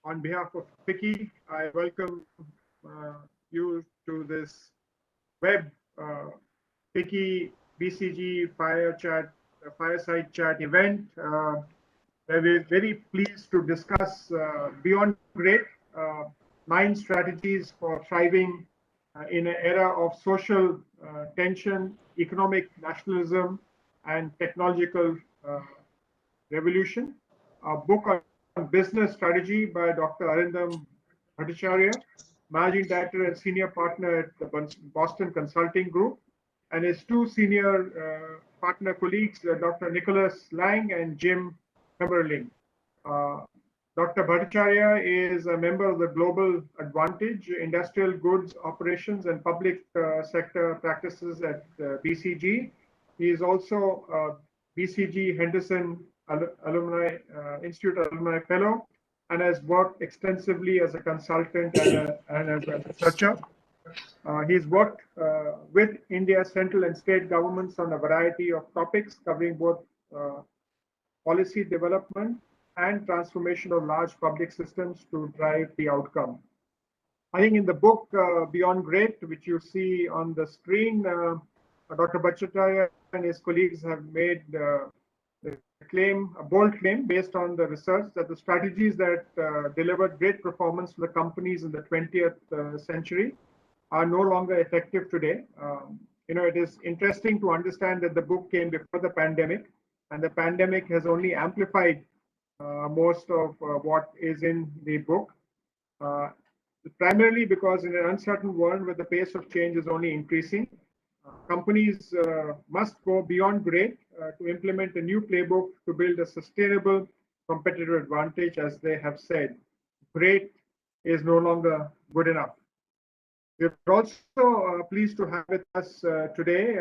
On behalf of FICCI, I welcome you to this web FICCI BCG Fireside Chat event, where we're very pleased to discuss Beyond Great, 9 strategies for thriving in an era of social tension, economic nationalism, and technological revolution. A book on business strategy by Dr. Arindam Bhattacharya, Managing Director and Senior Partner at the Boston Consulting Group, and his 2 senior partner colleagues, Dr. Nicholas Lang and Jim Heberling. Dr. Bhattacharya is a member of the Global Advantage Industrial Goods Operations and Public Sector Practices at BCG. He is also BCG Henderson Institute Alumni Fellow and has worked extensively as a consultant and as a researcher. He's worked with India's central and state governments on a variety of topics covering both policy development and transformation of large public systems to drive the outcome. I think in the book Beyond Great, which you see on the screen, Dr. Bhattacharya and his colleagues have made a bold claim based on the research that the strategies that delivered great performance to the companies in the 20th century are no longer effective today. It is interesting to understand that the book came before the pandemic, and the pandemic has only amplified most of what is in the book, primarily because in an uncertain world where the pace of change is only increasing, companies must go beyond great to implement a new playbook to build a sustainable competitive advantage. As they have said, great is no longer good enough. We're also pleased to have with us today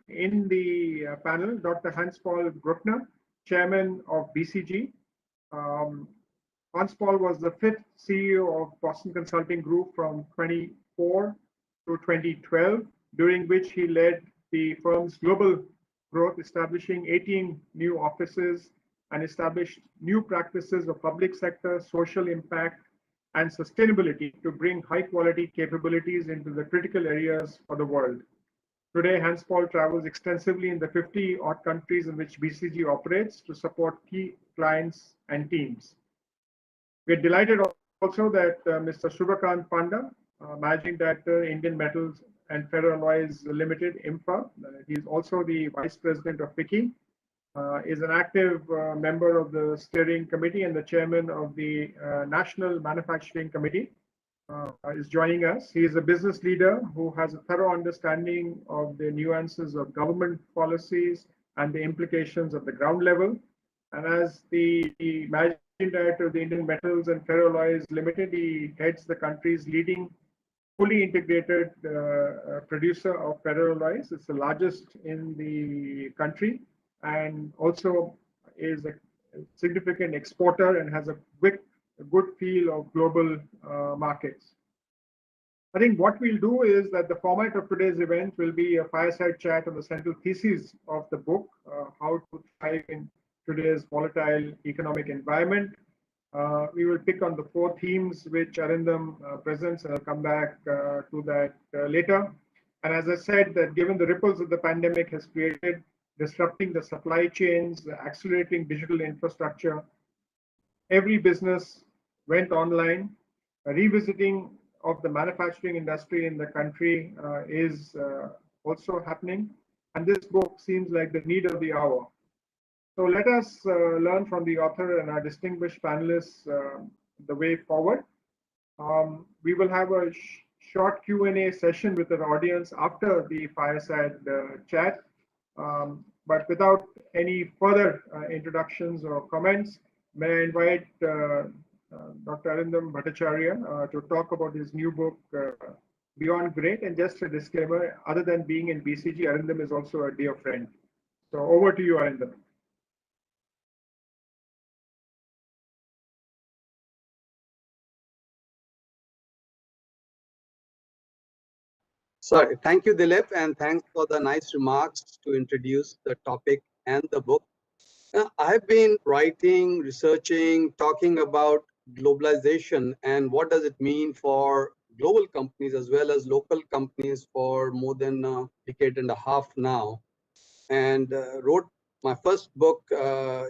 in the panel Dr. Hans-Paul Bruckner, Chairman of BCG. Hans-Paul was the 5th CEO of Boston Consulting Group from 2004 to 2012, during which he led the firm's global growth, establishing 18 new offices and established new practices of public sector, social impact, and sustainability to bring high-quality capabilities into the critical areas for the world. Today, Hans-Paul travels extensively in the 50-odd countries in which BCG operates to support key clients and teams. We're delighted also that Mr. Shubhakant Panda, Managing Director, Indian Metals and Ferroalloys Limited, IMFA. He's also the Vice President of FICCI, is an active member of the steering committee and the chairman of the National Manufacturing Committee, is joining us. He is a business leader who has a thorough understanding of the nuances of government policies and the implications at the ground level. And as the Managing Director of the Indian Metals and Ferroalloys Limited, he heads the country's leading fully integrated producer of ferroalloys. It's the largest in the country and also is a significant exporter and has a good feel of global markets. I think what we'll do is that the format of today's event will be a fireside chat on the central thesis of the book, how to thrive in today's volatile economic environment. We will pick on the 4 themes which Arindam presents, and I'll come back to that later. And as I said, that given the ripples that the pandemic has created, disrupting the supply chains, accelerating digital infrastructure, every business went online. A revisiting of the manufacturing industry in the country is also happening. And this book seems like the need of the hour. So let us learn from the author and our distinguished panelists the way forward. We will have a short Q&A session with our audience after the fireside chat. But without any further introductions or comments, may I invite Dr. Arindam Bhattacharya to talk about his new book, Beyond Great. And just a disclaimer, other than being in BCG, Arindam is also a dear friend. So over to you, Arindam. Sorry, thank you, Dilip, and thanks for the nice remarks to introduce the topic and the book. I've been writing, researching, talking about globalization and what does it mean for global companies as well as local companies for more than a decade and a half now, and wrote my first book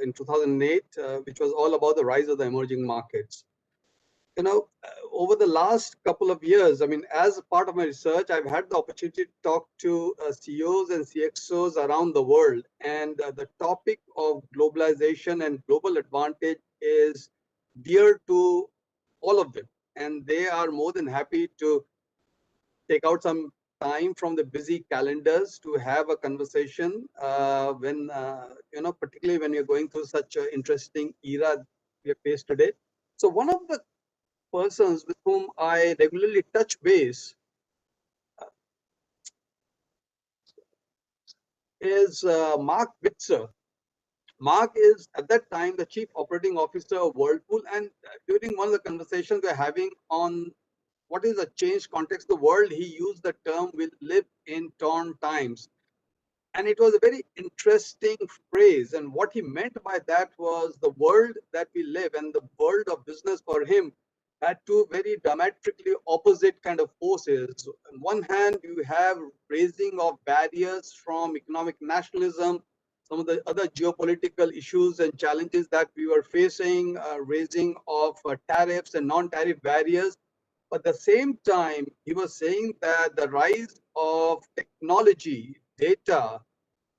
in 2008, which was all about the rise of the emerging markets. Over the last couple of years, I mean, as a part of my research, I've had the opportunity to talk to CEOs and CXOs around the world, and the topic of globalization and global advantage is dear to all of them, and they are more than happy to take out some time from the busy calendars to have a conversation when particularly when you're going through such an interesting era we are faced today. So one of the persons with whom I regularly touch base is Mark Witzer. Mark is at that time the chief operating officer of Whirlpool, and during one of the conversations we're having on what is the changed context of the world, he used the term "we live in torn times." And it was a very interesting phrase. And what he meant by that was the world that we live and the world of business for him had two very diametrically opposite kind of forces. On one hand, you have raising of barriers from economic nationalism, some of the other geopolitical issues and challenges that we were facing, raising of tariffs and non-tariff barriers. But at the same time, he was saying that the rise of technology, data,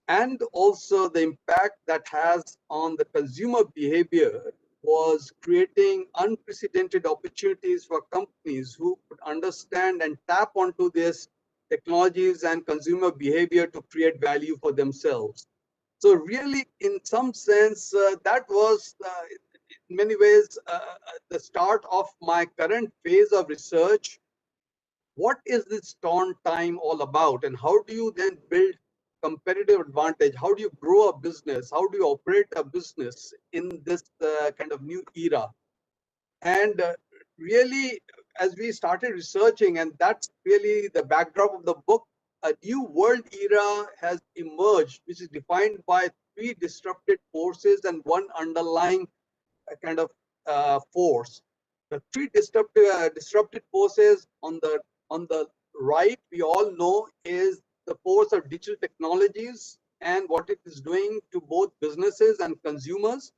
and also the impact that has on the consumer behavior was creating unprecedented opportunities for companies who could understand and tap onto these technologies and consumer behavior to create value for themselves. So really, in some sense, that was in many ways the start of my current phase of research. What is this torn time all about, and how do you then build competitive advantage? How do you grow a business? How do you operate a business in this kind of new era? And really, as we started researching, and that's really the backdrop of the book, a new world era has emerged, which is defined by three disrupted forces and one underlying kind of force. The three disrupted forces on the right, we all know, is the force of digital technologies and what it is doing to both businesses and consumers.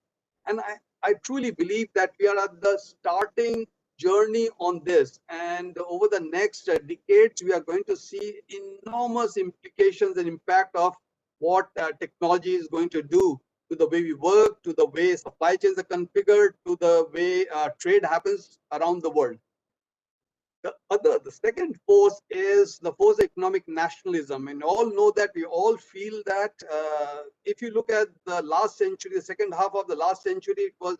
And I truly believe that we are at the starting journey on this. And over the next decades, we are going to see enormous implications and impact of what technology is going to do to the way we work, to the way supply chains are configured, to the way trade happens around the world. The second force is the force of economic nationalism. And all know that we all feel that if you look at the last century, the second half of the last century, it was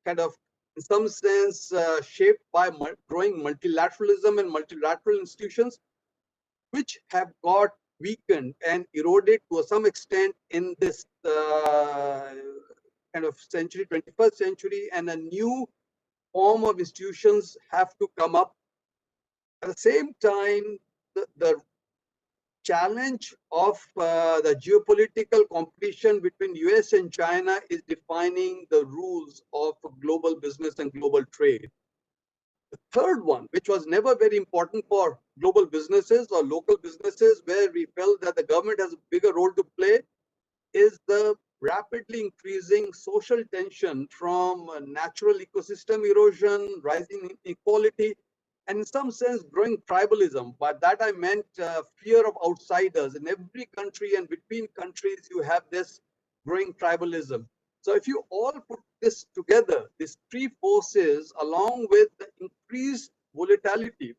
kind of, in some sense, shaped by growing multilateralism and multilateral institutions, which have got weakened and eroded to some extent in this kind of century, 21st century, and a new form of institutions have to come up. At the same time, the challenge of the geopolitical competition between US and China is defining the rules of global business and global trade. The third one, which was never very important for global businesses or local businesses, where we felt that the government has a bigger role to play, is the rapidly increasing social tension from natural ecosystem erosion, rising inequality, and in some sense growing tribalism. By that I meant fear of outsiders. In every country and between countries, you have this growing tribalism. So if you all put this together, these three forces, along with the increased volatility,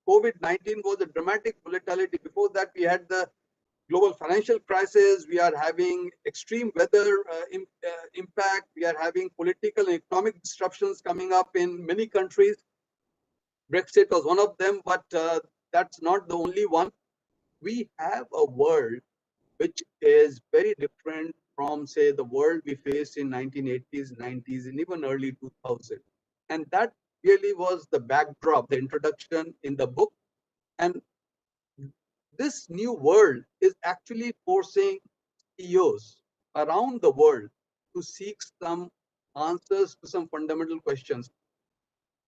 COVID-19 was a dramatic volatility. Before that, we had the global financial crisis, we are having extreme weather impact, we are having political and economic disruptions coming up in many countries. Brexit was one of them, but that's not the only one. We have a world which is very different from, say, the world we faced in 1980s, 90s, and even early 2000. And that really was the backdrop, the introduction in the book. And this new world is actually forcing CEOs around the world to seek some answers to some fundamental questions.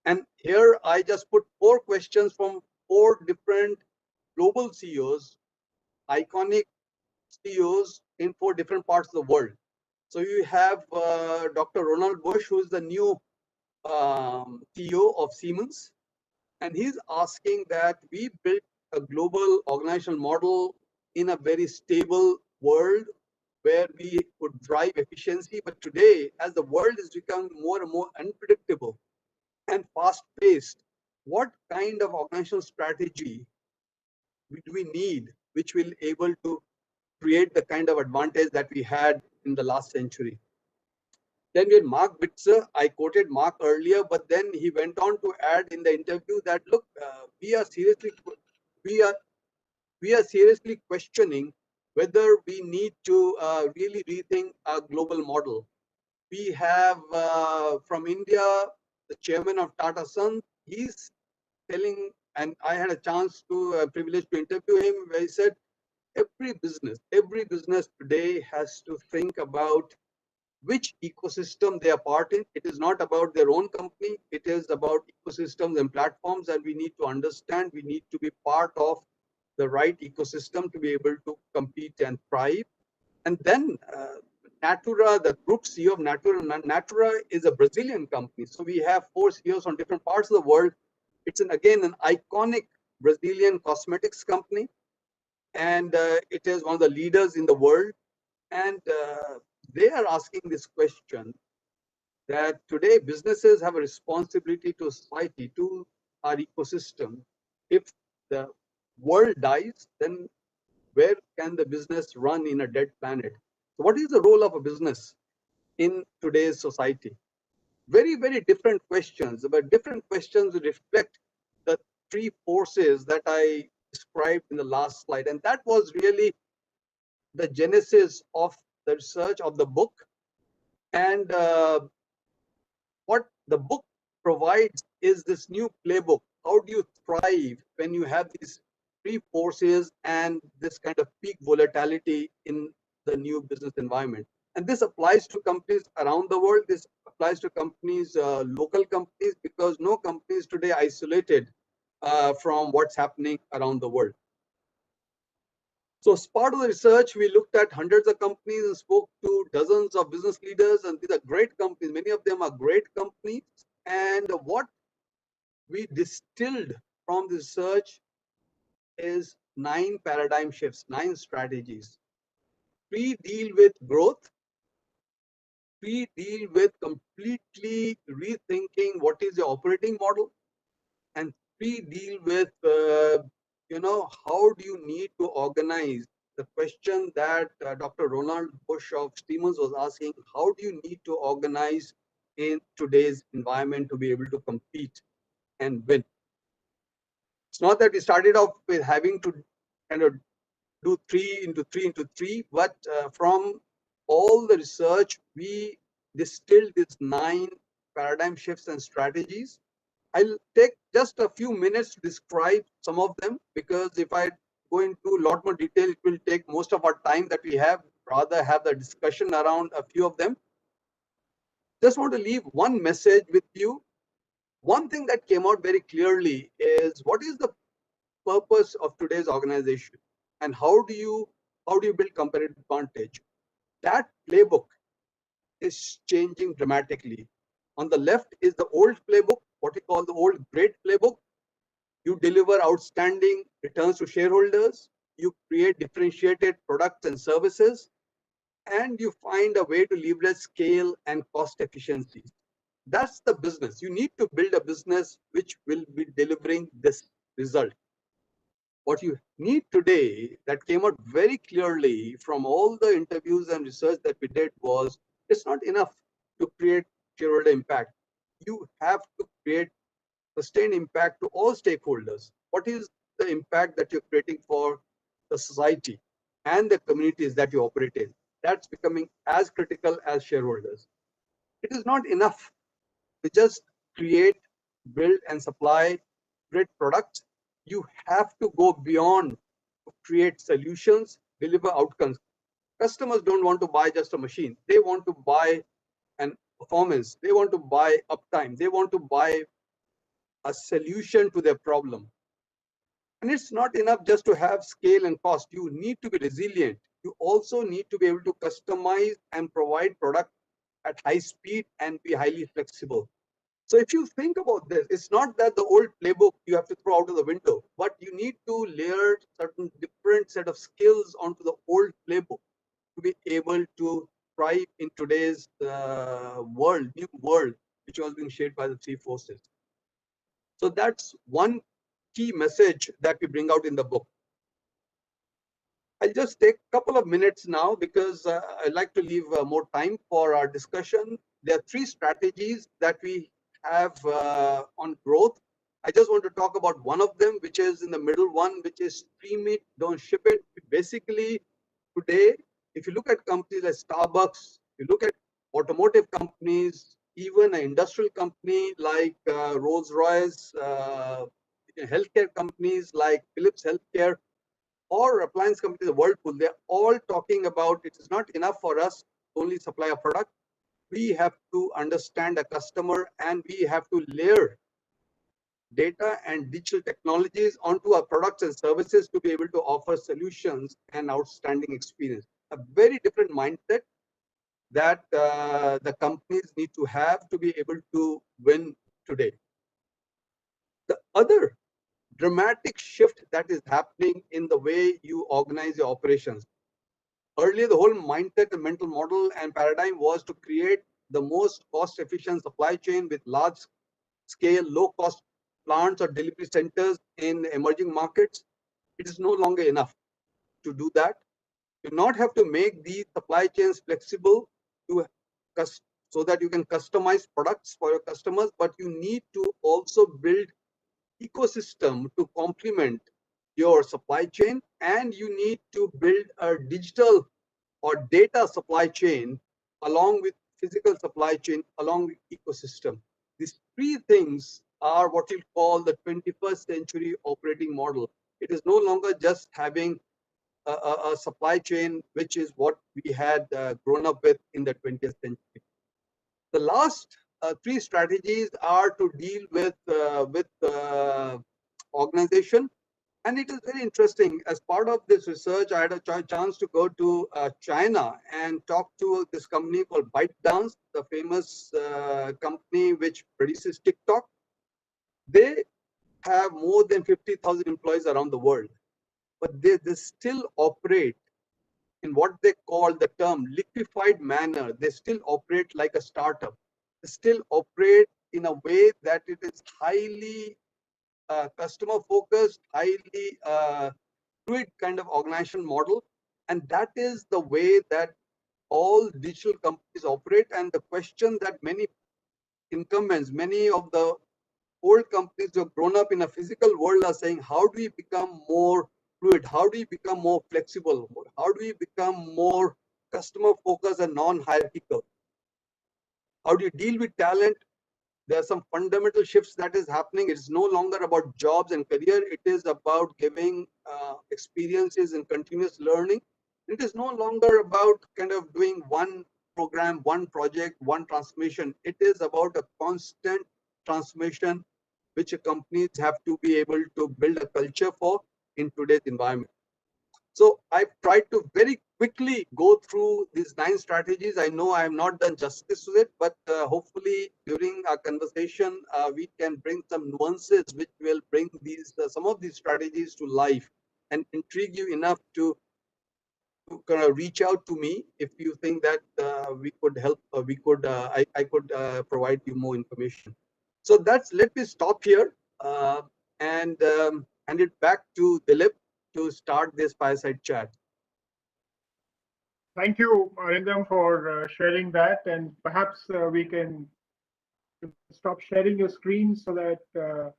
And here I just put 4 questions from 4 different global CEOs, iconic CEOs in 4 different parts of the world. So you have Dr. Ronald Bush, who is the new CEO of Siemens, and he's asking that we build a global organizational model in a very stable world where we could drive efficiency. But today, as the world is becoming more and more unpredictable and fast-paced, what kind of organizational strategy do we need, which will able to create the kind of advantage that we had in the last century? Then we had Mark Bitzer. I quoted Mark earlier, but then he went on to add in the interview that look, we are seriously questioning whether we need to really rethink our global model. We have from India the chairman of Tata Sons. He's telling, and I had a chance to privilege to interview him, where he said every business today has to think about which ecosystem they are part in. It is not about their own company. It is about ecosystems and platforms, and we need to understand, we need to be part of the right ecosystem to be able to compete and thrive. And then Natura, the group CEO of Natura is a Brazilian company. So we have 4 CEOs on different parts of the world. It's again an iconic Brazilian cosmetics company, and it is one of the leaders in the world. And they are asking this question that today businesses have a responsibility to society, to our ecosystem. If the world dies, then where can the business run in a dead planet? So what is the role of a business in today's society? Very, very different questions, but different questions reflect the 3 forces that I described in the last slide. And that was really the genesis of the research of the book. And what the book provides is this new playbook. How do you thrive when you have these 3 forces and this kind of peak volatility in the new business environment? And this applies to companies around the world. This applies to companies, local companies, because no company is today isolated from what's happening around the world. So as part of the research, we looked at hundreds of companies and spoke to dozens of business leaders, and these are great companies. Many of them are great companies. And what we distilled from the research is 9 paradigm shifts, 9 strategies. 3 deal with growth. 3 deal with completely rethinking what is the operating model. And 3 deal with, how do you need to organize? The question that Dr. Ronald Bush of Siemens was asking, how do you need to organize in today's environment to be able to compete and win? It's not that we started off with having to kind of do 3 into 3 into 3, but from all the research, we distilled these 9 paradigm shifts and strategies. I'll take just a few minutes to describe some of them, because if I go into a lot more detail, it will take most of our time that we have, rather have the discussion around a few of them. Just want to leave one message with you. One thing that came out very clearly is what is the purpose of today's organization, and how do you build competitive advantage? That playbook is changing dramatically. On the left is the old playbook, what we call the old Great Playbook. You deliver outstanding returns to shareholders, you create differentiated products and services, and you find a way to leverage scale and cost efficiencies. That's the business. You need to build a business which will be delivering this result. What you need today, that came out very clearly from all the interviews and research that we did, was it's not enough to create shareholder impact. You have to create sustained impact to all stakeholders. What is the impact that you're creating for the society and the communities that you operate in? That's becoming as critical as shareholders. It is not enough to just create, build, and supply great products. You have to go beyond to create solutions, deliver outcomes. Customers don't want to buy just a machine. They want to buy a performance, they want to buy uptime, they want to buy a solution to their problem. And it's not enough just to have scale and cost. You need to be resilient. You also need to be able to customize and provide product at high speed and be highly flexible. So if you think about this, it's not that the old playbook you have to throw out of the window, but you need to layer certain different set of skills onto the old playbook to be able to thrive in today's new world, which was being shaped by the three forces. So that's one key message that we bring out in the book. I'll just take a couple of minutes now because I'd like to leave more time for our discussion. There are three strategies that we have on growth. I just want to talk about one of them, which is in the middle one, which is stream it, don't ship it. Basically, today, if you look at companies like Starbucks, you look at automotive companies, even an industrial company like Rolls-Royce, healthcare companies like Philips Healthcare, or appliance companies, the Whirlpool, they're all talking about it is not enough for us to only supply a product. We have to understand a customer and we have to layer data and digital technologies onto our products and services to be able to offer solutions and outstanding experience. A very different mindset that the companies need to have to be able to win today. The other dramatic shift that is happening in the way you organize your operations. Earlier, the whole mindset and mental model and paradigm was to create the most cost-efficient supply chain with large-scale, low-cost plants or delivery centers in emerging markets. It is no longer enough to do that. You do not have to make these supply chains flexible to so that you can customize products for your customers, but you need to also build ecosystem to complement your supply chain, and you need to build a digital or data supply chain along with physical supply chain along with ecosystem. These three things are what you call the 21st century operating model. It is no longer just having a supply chain, which is what we had grown up with in the 20th century. The last three strategies are to deal with organization. And it is very interesting. As part of this research, I had a chance to go to China and talk to this company called ByteDance, the famous company which produces TikTok. They have more than 50,000 employees around the world, but they still operate in what they call the term liquefied manner. They still operate like a startup. They still operate in a way that it is highly customer focused, highly fluid kind of organization model. And that is the way that all digital companies operate. And the question that many incumbents, many of the old companies who have grown up in a physical world are saying, how do we become more fluid? How do we become more flexible? How do we become more customer focused and non-hierarchical? How do you deal with talent? There are some fundamental shifts that is happening. It's no longer about jobs and career. It is about giving experiences and continuous learning. It is no longer about kind of doing one program, one project, one transformation. It is about a constant transformation, which companies have to be able to build a culture for in today's environment. So I've tried to very quickly go through these 9 strategies. I know I have not done justice to it, but hopefully during our conversation, we can bring some nuances which will bring these some of these strategies to life and intrigue you enough to kind of reach out to me if you think that we could help. I could provide you more information. So let me stop here and hand it back to Dilip to start this fireside chat. Thank you, Arindam, for sharing that. And perhaps we can stop sharing your screen so that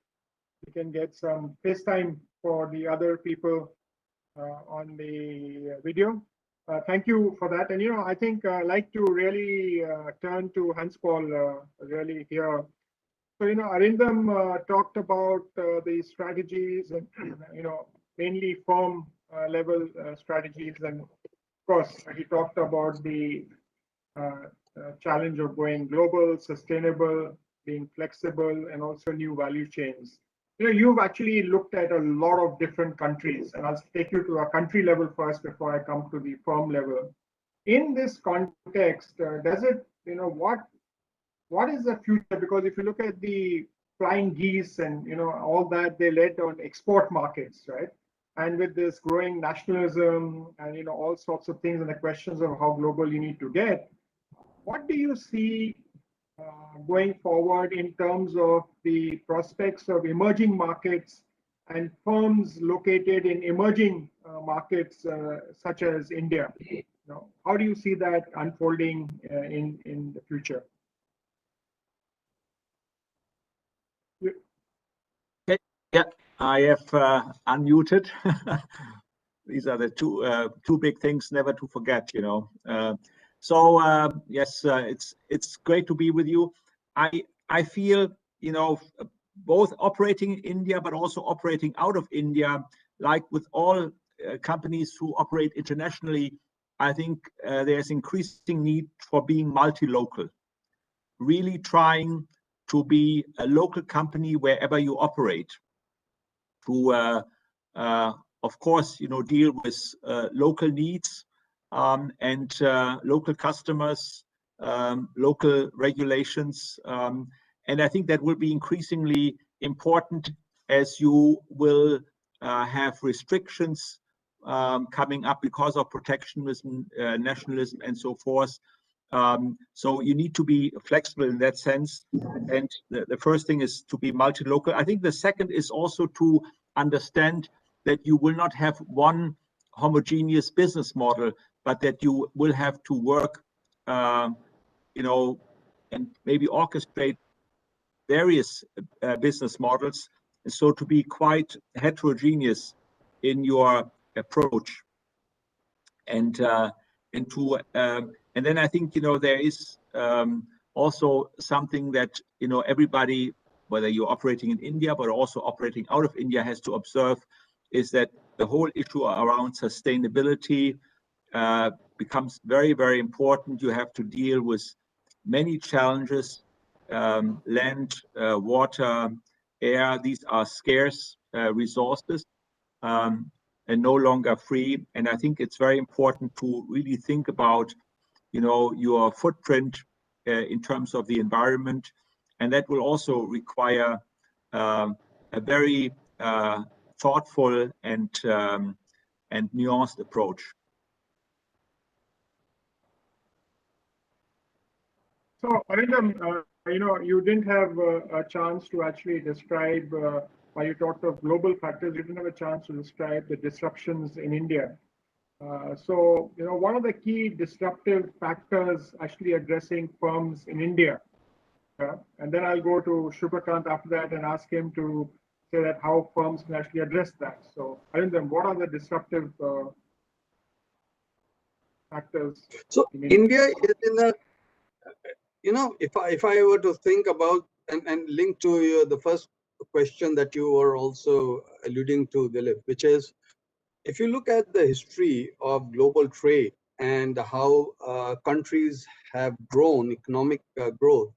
we can get some FaceTime for the other people on the video. Thank you for that. And, I think I'd like to really turn to Hans Paul really here. So, Arindam talked about the strategies and, mainly firm level strategies. And of course, he talked about the challenge of going global, sustainable, being flexible, and also new value chains. You've actually looked at a lot of different countries, and I'll take you to a country level first before I come to the firm level. In this context, does it, what is the future? Because if you look at the flying geese and all that, they led on export markets, right? And with this growing nationalism and all sorts of things and the questions of how global you need to get, what do you see going forward in terms of the prospects of emerging markets and firms located in emerging markets such as India? How do you see that unfolding in the future? Okay. Yeah, I have unmuted. These are the two big things never to forget, So yes, it's great to be with you. I feel both operating in India but also operating out of India, like with all companies who operate internationally. I think there's increasing need for being multi-local, really trying to be a local company wherever you operate. To of course, deal with local needs and local customers, local regulations. And I think that will be increasingly important as you will have restrictions coming up because of protectionism, nationalism, and so forth. So you need to be flexible in that sense. And the first thing is to be multi-local. I think the second is also to understand that you will not have one homogeneous business model, but that you will have to work, and maybe orchestrate various business models. So to be quite heterogeneous in your approach, and then I think there is also something that everybody, whether you're operating in India but also operating out of India, has to observe, is that the whole issue around sustainability becomes very, very important. You have to deal with many challenges: land, water, air. These are scarce resources. And no longer free. And I think it's very important to really think about, your footprint in terms of the environment, and that will also require a very thoughtful and nuanced approach. So, Arindam, you didn't have a chance to actually describe, while you talked of global factors, you didn't have a chance to describe the disruptions in India. So, what are the key disruptive factors actually addressing firms in India? And then I'll go to Shubhakant after that and ask him to say that how firms can actually address that. So, Arindam, what are the disruptive factors? So, India is in a, if I were to think about and link to the first question that you were also alluding to, Dilip, which is, if you look at the history of global trade and how countries have grown, economic growth,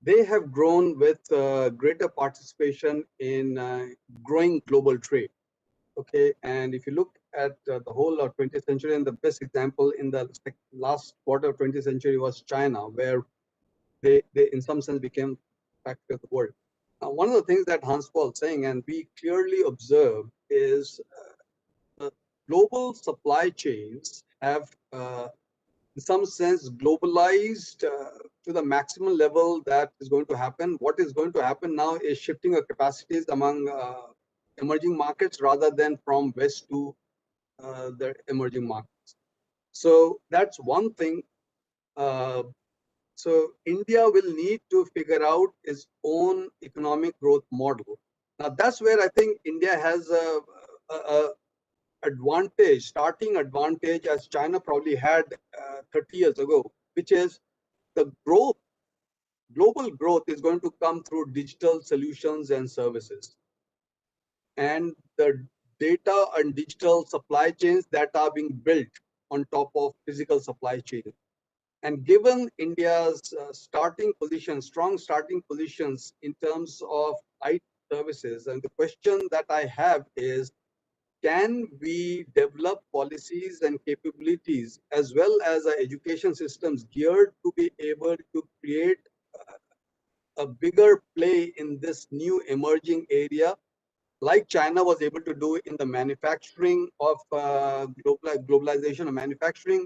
they have grown with greater participation in growing global trade. Okay, and if you look at the whole of 20th century, and the best example in the last quarter of 20th century was China, where they in some sense became factor of the world. Now, one of the things that Hans Paul is saying, and we clearly observe, is the global supply chains have, in some sense, globalized to the maximum level that is going to happen. What is going to happen now is shifting of capacities among emerging markets rather than from west to the emerging markets. So that's one thing. So India will need to figure out its own economic growth model. Now that's where I think India has a advantage, starting advantage, as China probably had 30 years ago, which is the growth, global growth is going to come through digital solutions and services. And the data and digital supply chains that are being built on top of physical supply chains. And given India's strong starting positions in terms of IT services, and the question that I have is, can we develop policies and capabilities as well as our education systems geared to be able to create a bigger play in this new emerging area, like China was able to do in the manufacturing of globalization of manufacturing,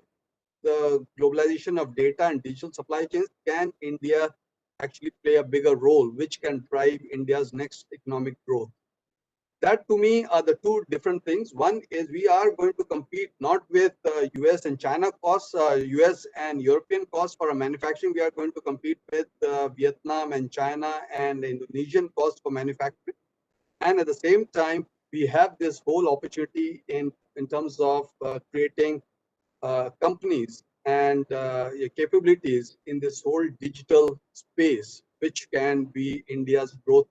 the globalization of data and digital supply chains? Can India actually play a bigger role, which can drive India's next economic growth? That to me are the two different things. One is we are going to compete not with US and China costs, US and European costs for our manufacturing. We are going to compete with Vietnam and China and Indonesian costs for manufacturing. And at the same time, we have this whole opportunity in terms of creating companies and capabilities in this whole digital space, which can be India's growth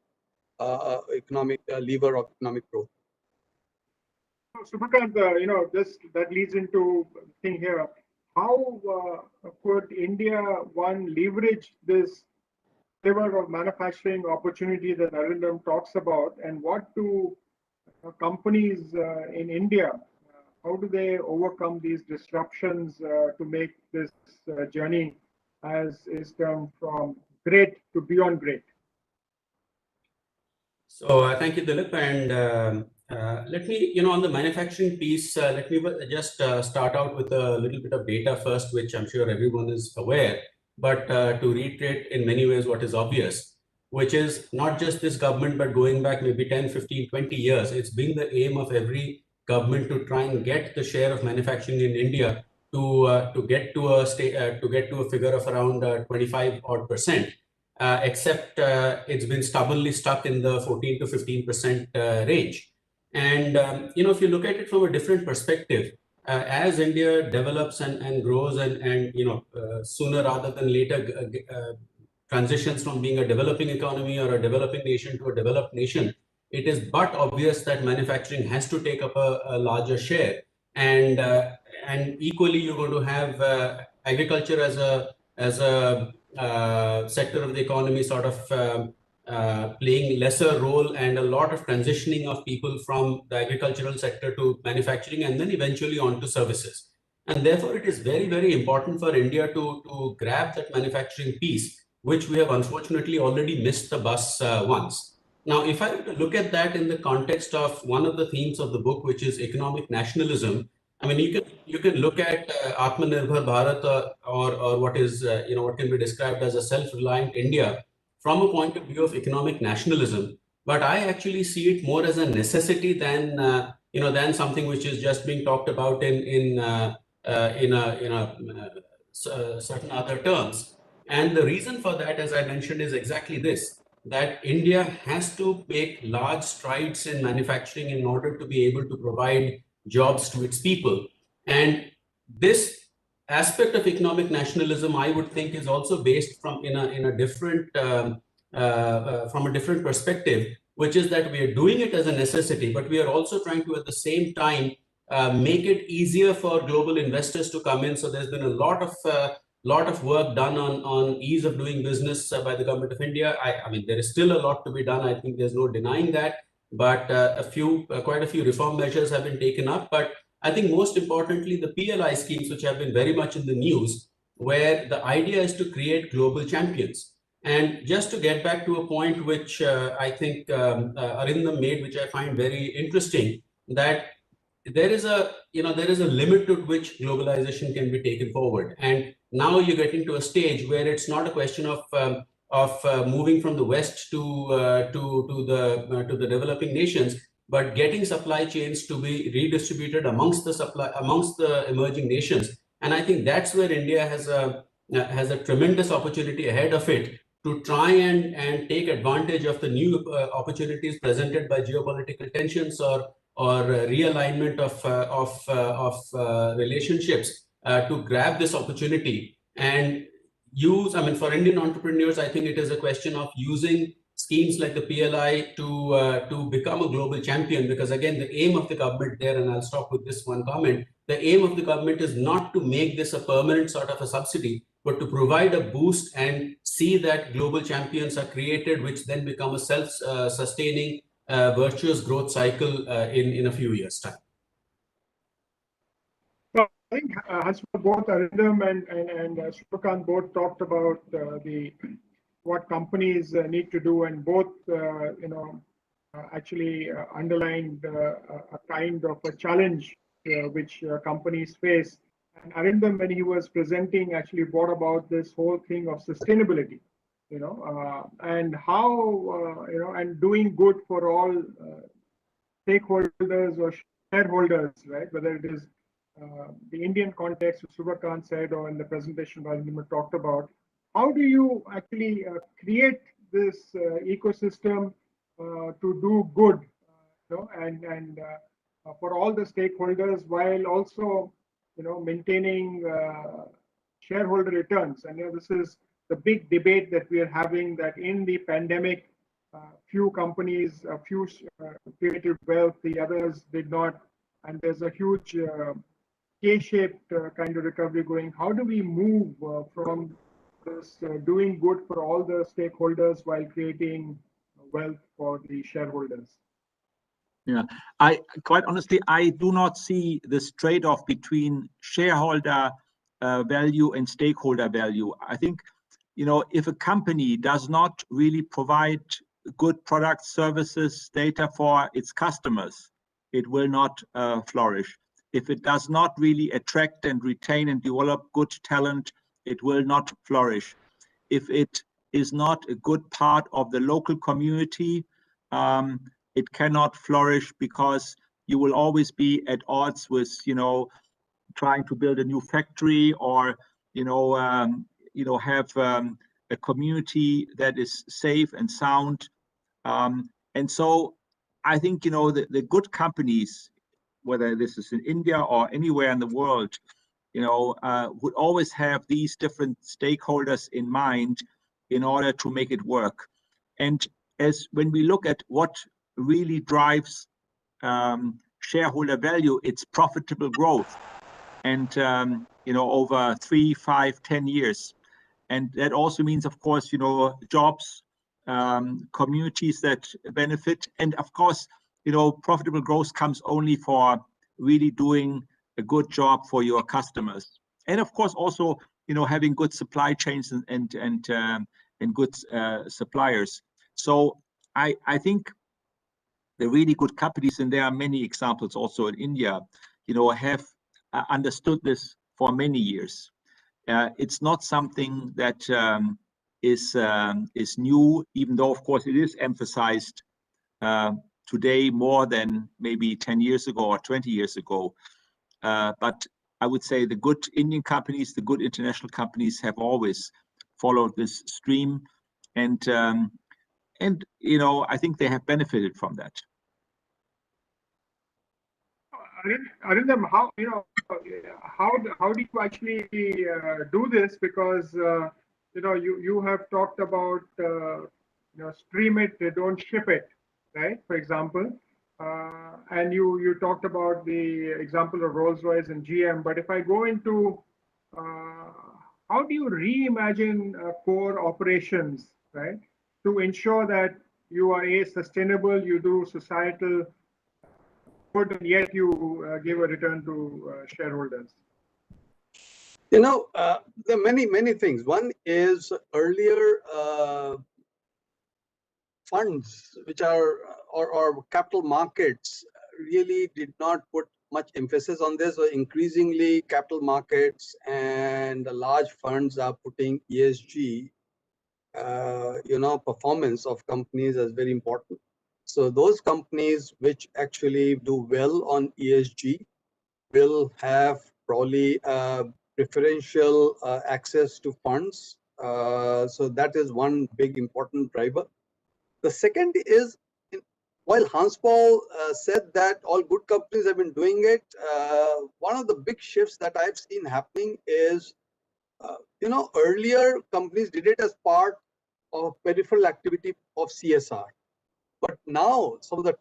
economic lever of economic growth. Supakant, that leads into thing here. How could India, one, leverage this lever of manufacturing opportunity that Arindam talks about, and what do companies in India, how do they overcome these disruptions to make this journey, as is termed, from great to beyond great? So thank you, Dilip. And let me, on the manufacturing piece, let me just start out with a little bit of data first, which I'm sure everyone is aware, but to reiterate in many ways what is obvious, which is not just this government, but going back maybe 10, 15, 20 years, it's been the aim of every government to try and get the share of manufacturing in India to get to a figure of around 25 odd percent. Except it's been stubbornly stuck in the 14 to 15% range. And, if you look at it from a different perspective, as India develops and grows and sooner rather than later transitions from being a developing economy or a developing nation to a developed nation, it is but obvious that manufacturing has to take up a larger share. And equally, you're going to have agriculture as a sector of the economy sort of playing lesser role, and a lot of transitioning of people from the agricultural sector to manufacturing and then eventually on to services. And therefore, it is very, very important for India to grab that manufacturing piece, which we have unfortunately already missed the bus once. Now, if I were to look at that in the context of one of the themes of the book, which is economic nationalism, I mean, you can look at Atmanirbhar Bharat or what is what can be described as a self-reliant India from a point of view of economic nationalism, but I actually see it more as a necessity than something which is just being talked about in certain other terms. And the reason for that, as I mentioned, is exactly this: that India has to make large strides in manufacturing in order to be able to provide jobs to its people. And this aspect of economic nationalism, I would think, is also based from a different perspective, which is that we are doing it as a necessity, but we are also trying to at the same time make it easier for global investors to come in. So there's been a lot of work done on ease of doing business by the government of India. I mean, there is still a lot to be done. I think there's no denying that. But quite a few reform measures have been taken up. But I think most importantly, the PLI schemes, which have been very much in the news, where the idea is to create global champions. And just to get back to a point which I think Arindam made, which I find very interesting, that there is a limit to which globalization can be taken forward. And now you're getting to a stage where it's not a question of moving from the West to the developing nations, but getting supply chains to be redistributed amongst the emerging nations. And I think that's where India has a tremendous opportunity ahead of it to try and take advantage of the new opportunities presented by geopolitical tensions or realignment of relationships to grab this opportunity and use. I mean, for Indian entrepreneurs, I think it is a question of using schemes like the PLI to become a global champion, because again, the aim of the government there, and I'll stop with this one comment, the aim of the government is not to make this a permanent sort of a subsidy, but to provide a boost and see that global champions are created, which then become a self-sustaining, virtuous growth cycle in a few years' time. Well, I think both Arindam and Shubhakant both talked about what companies need to do, and both actually underlined a kind of a challenge which companies face. And Arindam, when he was presenting, actually brought about this whole thing of sustainability, and how and doing good for all stakeholders or shareholders, right? Whether it is the Indian context, which Shubhakant said, or in the presentation Arindam talked about. How do you actually create this ecosystem to do good, and for all the stakeholders, while also maintaining shareholder returns? And this is the big debate that we are having, that in the pandemic, few companies, a few created wealth, the others did not, and there's a huge K-shaped kind of recovery going. How do we move from this doing good for all the stakeholders while creating wealth for the shareholders? Yeah, quite honestly, I do not see this trade-off between shareholder value and stakeholder value. I think, if a company does not really provide good products, services, data for its customers, it will not flourish. If it does not really attract and retain and develop good talent, it will not flourish. If it is not a good part of the local community, it cannot flourish, because you will always be at odds with, trying to build a new factory, or, have a community that is safe and sound. And so I think, the good companies, whether this is in India or anywhere in the world, would always have these different stakeholders in mind in order to make it work. And when we look at what really drives shareholder value, it's profitable growth, and over 3, 5, 10 years. And that also means, of course, jobs, communities that benefit, and of course, profitable growth comes only for really doing a good job for your customers, and of course also having good supply chains and good suppliers. So I think the really good companies, and there are many examples also in India, have understood this for many years. It's not something that is new, even though of course it is emphasized today more than maybe 10 years ago or 20 years ago. But I would say the good Indian companies, the good international companies, have always followed this stream, and I think they have benefited from that. Arindam, how do you actually do this? Because you have talked about stream it, don't ship it, right? For example, and you talked about the example of Rolls-Royce and GM. But if I go into how do you reimagine core operations, right, to ensure that you are sustainable, you do societal good, and yet you give a return to shareholders? There are many things. One is earlier funds, which are or capital markets, really did not put much emphasis on this. So increasingly, capital markets and the large funds are putting ESG, performance of companies as very important. So those companies which actually do well on ESG will have probably preferential access to funds. So that is one big important driver. The second is, while Hans Paul said that all good companies have been doing it, one of the big shifts that I've seen happening is, earlier companies did it as part of peripheral activity of CSR. But now some of the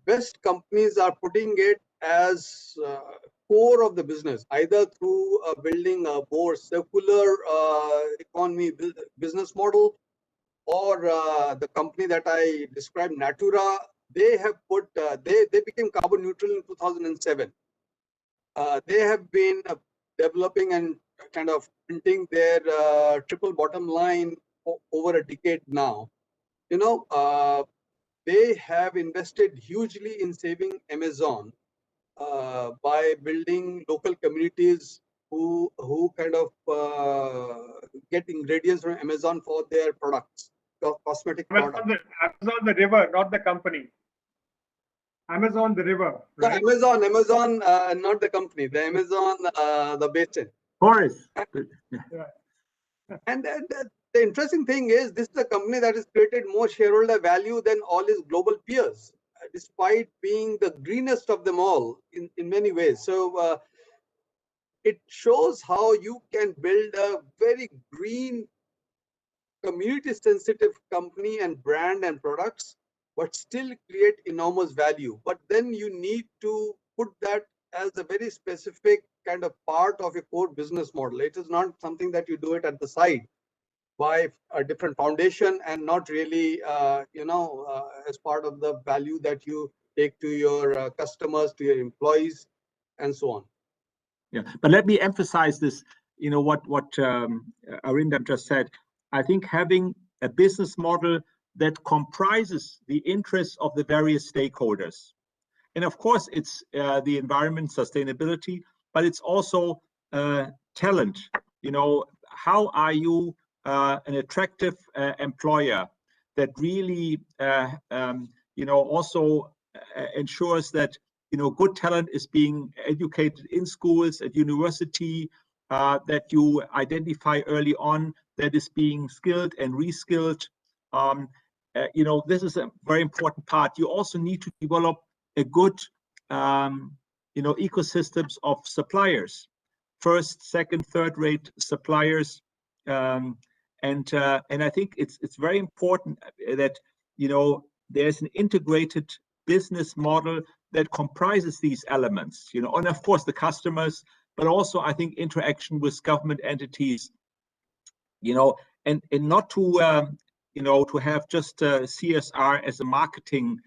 best companies are putting it as core of the business, either through building a more circular economy business model, or the company that I described, Natura, they have put, they became carbon neutral in 2007. They have been developing and kind of printing their triple bottom line over a decade now. You know, they have invested hugely in saving Amazon by building local communities who kind of get ingredients from Amazon for their products, cosmetic products. Amazon the river, not the company. Amazon the river. Right? The Amazon, not the company. The Amazon, the basin. Forest. And the interesting thing is, this is a company that has created more shareholder value than all its global peers, despite being the greenest of them all in many ways. So it shows how you can build a very green, community sensitive company and brand and products, but still create enormous value. But then you need to put that as a very specific kind of part of your core business model. It is not something that you do it at the side by a different foundation and not really, as part of the value that you take to your customers, to your employees, and so on. Yeah, but let me emphasize this. You know what Arindam just said. I think having a business model that comprises the interests of the various stakeholders, and of course it's the environment, sustainability, but it's also talent. You know, how are you an attractive employer that really also ensures that good talent is being educated in schools, at university, that you identify early on that is being skilled and reskilled. This is a very important part. You also need to develop a good ecosystems of suppliers, first, second, third rate suppliers. And I think it's very important that there's an integrated business model that comprises these elements, and of course the customers, but also I think interaction with government entities, and not to to have just CSR as a marketing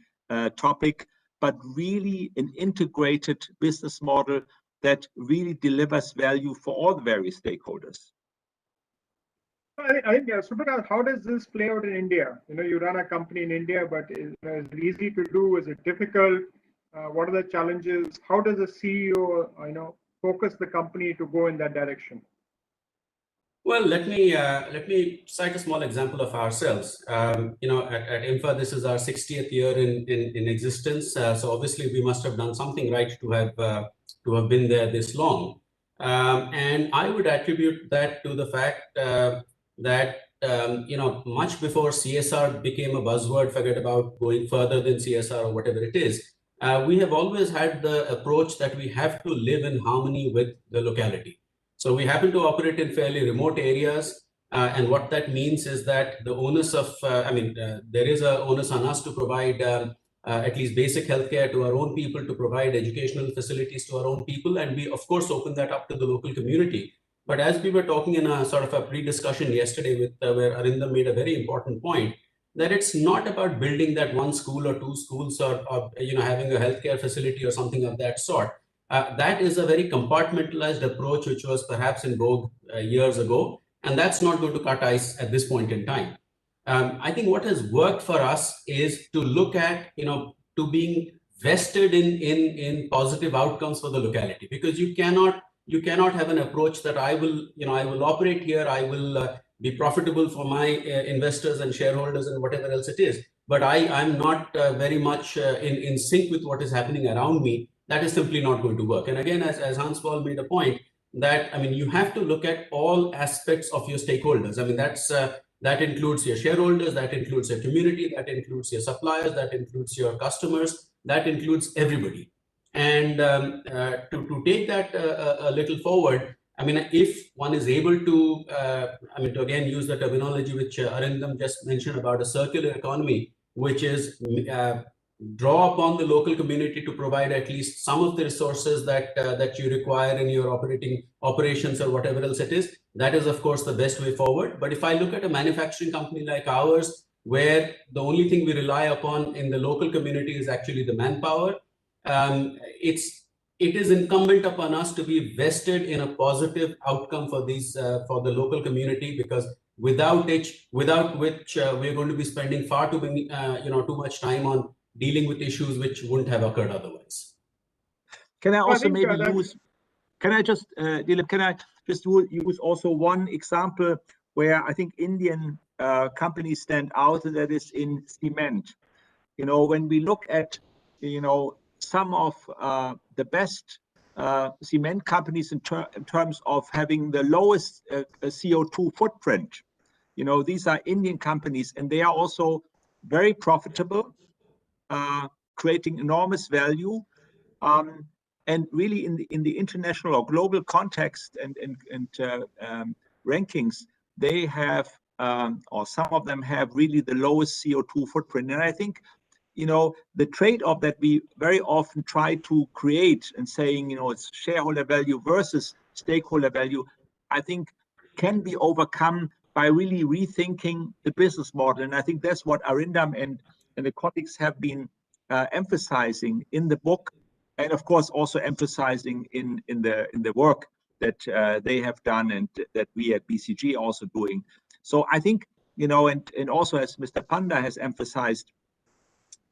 topic, but really an integrated business model that really delivers value for all the various stakeholders. I think, Subhra, how does this play out in India? You run a company in India, but is it easy to do? Is it difficult? What are the challenges? How does a CEO, focus the company to go in that direction? Well, let me cite a small example of ourselves. At Infra, this is our 60th year in existence. So obviously, we must have done something right to have been there this long. And I would attribute that to the fact that much before CSR became a buzzword, forget about going further than CSR or whatever it is, we have always had the approach that we have to live in harmony with the locality. So we happen to operate in fairly remote areas, and what that means is that the onus of, there is an onus on us to provide at least basic healthcare to our own people, to provide educational facilities to our own people, and we of course open that up to the local community. But as we were talking in a sort of a pre-discussion yesterday with where Arindam made a very important point, that it's not about building that one school or two schools or having a healthcare facility or something of that sort. That is a very compartmentalized approach, which was perhaps in vogue years ago, and that's not going to cut ice at this point in time. I think what has worked for us is to look at, to being vested in positive outcomes for the locality, because you cannot have an approach that I will operate here, I will be profitable for my investors and shareholders and whatever else it is, but I'm not very much in sync with what is happening around me. That is simply not going to work. And again, as Hans Paul made a point, that you have to look at all aspects of your stakeholders. That includes your shareholders, that includes your community, that includes your suppliers, that includes your customers, that includes everybody. And to take that a little forward, if one is able to, to again use the terminology which Arindam just mentioned about a circular economy, which is draw upon the local community to provide at least some of the resources that that you require in your operations or whatever else it is. That is, of course, the best way forward. But if I look at a manufacturing company like ours, where the only thing we rely upon in the local community is actually the manpower, it is incumbent upon us to be vested in a positive outcome for these for the local community, because without which we're going to be spending far too many too much time on dealing with issues which wouldn't have occurred otherwise. Can I also maybe that's- use? Can I just, Dilip? Can I just use also one example where I think Indian companies stand out, and that is in cement. You know, when we look at, you know, some of the best cement companies in terms of having the lowest CO2 footprint, you know, these are Indian companies, and they are also very profitable, creating enormous value, and really in the international or global context and rankings, they have or some of them have really the lowest CO2 footprint. And I think, you know, the trade-off that we very often try to create and saying, you know, it's shareholder value versus stakeholder value, I think can be overcome by really rethinking the business model. And I think that's what Arindam and the colleagues have been emphasizing in the book, and of course also emphasizing in the work that they have done and that we at BCG also doing. So I think, you know, and also as Mr. Panda has emphasized,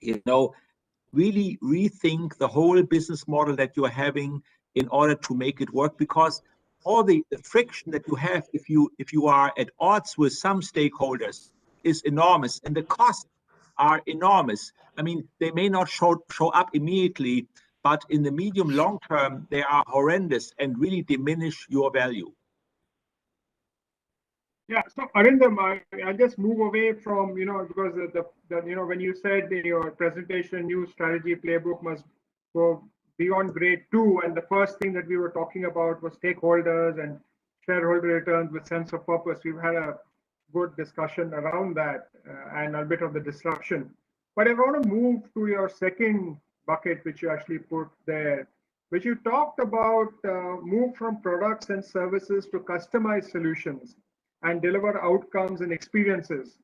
you know, really rethink the whole business model that you're having in order to make it work, because all the friction that you have if you are at odds with some stakeholders is enormous, and the costs are enormous. I mean, they may not show up immediately, but in the medium long term, they are horrendous and really diminish your value. Yeah, so Arindam, I'll just move away from, you know, because the you know, when you said in your presentation, new strategy playbook must go beyond grade 2, and the first thing that we were talking about was stakeholders and shareholder returns with sense of purpose. We've had a good discussion around that and a bit of the disruption. But I want to move to your second bucket, which you actually put there, which you talked about move from products and services to customized solutions and deliver outcomes and experiences.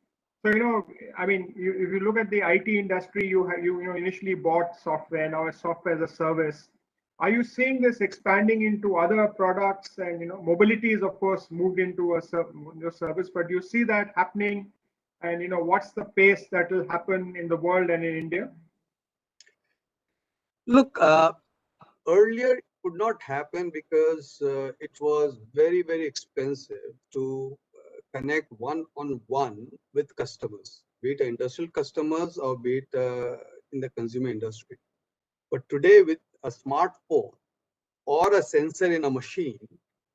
So, you know, I mean, if you look at the IT industry, you initially bought software, now it's software as a service. Are you seeing this expanding into other products? And, you know, mobility is, of course, moved into a service, but do you see that happening? And, you know, what's the pace that will happen in the world and in India? Look, earlier it could not happen because it was very, very expensive to connect one-on-one with customers, be it industrial customers or be it in the consumer industry. But today, with a smartphone or a sensor in a machine,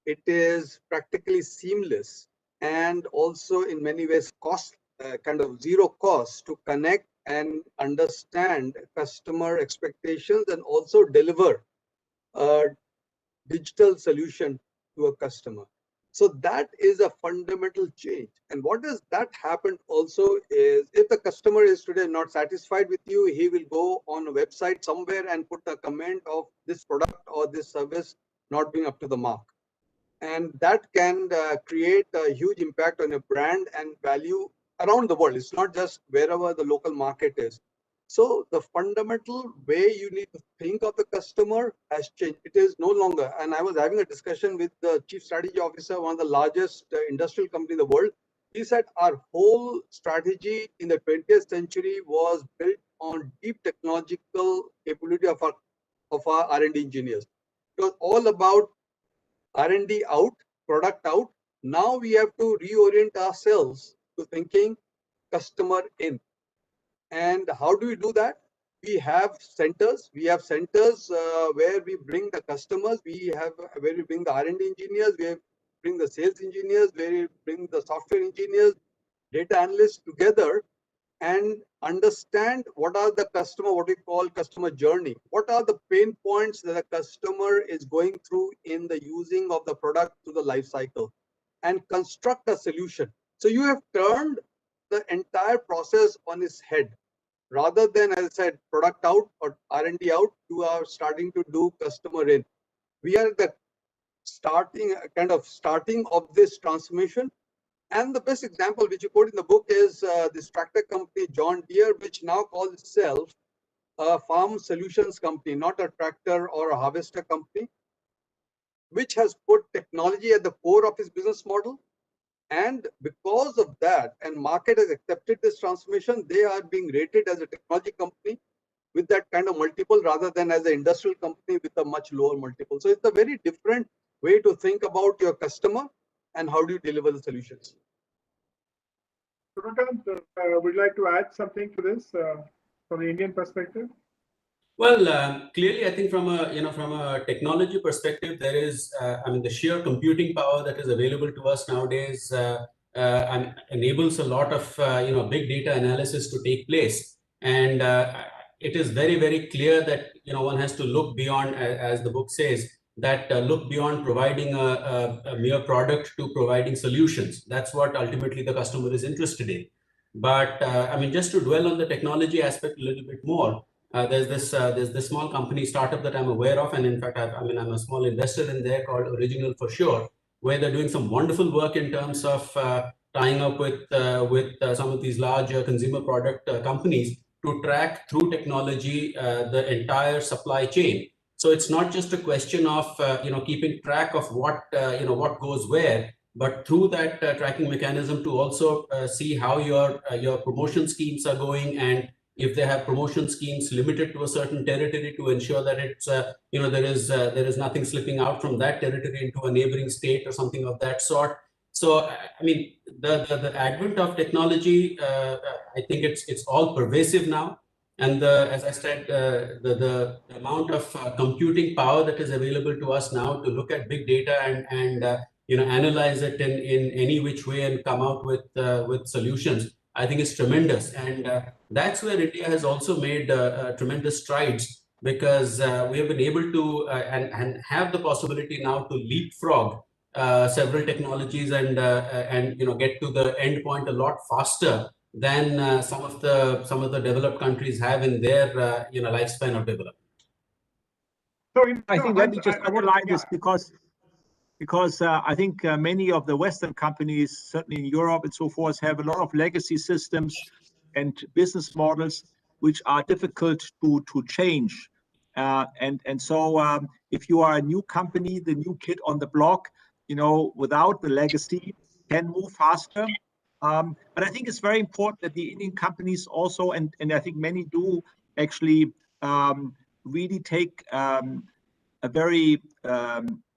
it is practically seamless and also in many ways kind of zero cost to connect and understand customer expectations and also deliver a digital solution to a customer. So that is a fundamental change. And what does that happen also is, if the customer is today not satisfied with you, he will go on a website somewhere and put a comment of this product or this service not being up to the mark. And that can create a huge impact on your brand and value around the world. It's not just wherever the local market is. So the fundamental way you need to think of the customer has changed. It is no longer, and I was having a discussion with the chief strategy officer, one of the largest industrial company in the world. He said our whole strategy in the 20th century was built on deep technological capability of our R&D engineers. It was all about R&D out, product out. Now we have to reorient ourselves to thinking customer in. And how do we do that? We have centers. We have centers where we bring the customers. We have where we bring the R&D engineers. We bring the sales engineers. Where we bring the software engineers, data analysts together, and understand what are the customer, what we call customer journey. What are the pain points that the customer is going through in the using of the product through the life cycle, and construct a solution. So you have turned the entire process on its head. rather than, as I said, product out or R&D out, you are starting to do customer in. We are the starting of this transformation. And the best example which you quote in the book is this tractor company, John Deere, which now calls itself a farm solutions company, not a tractor or a harvester company, which has put technology at the core of its business model. And because of that, and market has accepted this transformation, they are being rated as a technology company with that kind of multiple rather than as an industrial company with a much lower multiple. So it's a very different way to think about your customer and how do you deliver the solutions. Srikanth, would you like to add something to this from the Indian perspective? Well, clearly, I think from a technology perspective, there is, I mean, the sheer computing power that is available to us nowadays and enables a lot of, big data analysis to take place. And it is very, very clear that, one has to look beyond, as the book says, that look beyond providing a mere product to providing solutions. That's what ultimately the customer is interested in. But I mean, just to dwell on the technology aspect a little bit more, there's this small company startup that I'm aware of, and in fact, I'm a small investor in there called Original for Sure, where they're doing some wonderful work in terms of tying up with some of these large consumer product companies to track through technology the entire supply chain. So it's not just a question of keeping track of what what goes where, but through that tracking mechanism to also see how your promotion schemes are going, and if they have promotion schemes limited to a certain territory, to ensure that it's there is nothing slipping out from that territory into a neighboring state or something of that sort. So I mean, the advent of technology, I think it's all pervasive now. And as I said, the amount of computing power that is available to us now to look at big data and analyze it in any which way and come out with solutions, I think is tremendous. And that's where India has also made tremendous strides, because we have been able to and have the possibility now to leapfrog several technologies and get to the end point a lot faster than some of the developed countries have in their lifespan of development. So I think let me just underline this because I think many of the Western companies, certainly in Europe and so forth, have a lot of legacy systems and business models which are difficult to change. And so if you are a new company, the new kid on the block, without the legacy, can move faster. But I think it's very important that the Indian companies also, and I think many do actually really take a very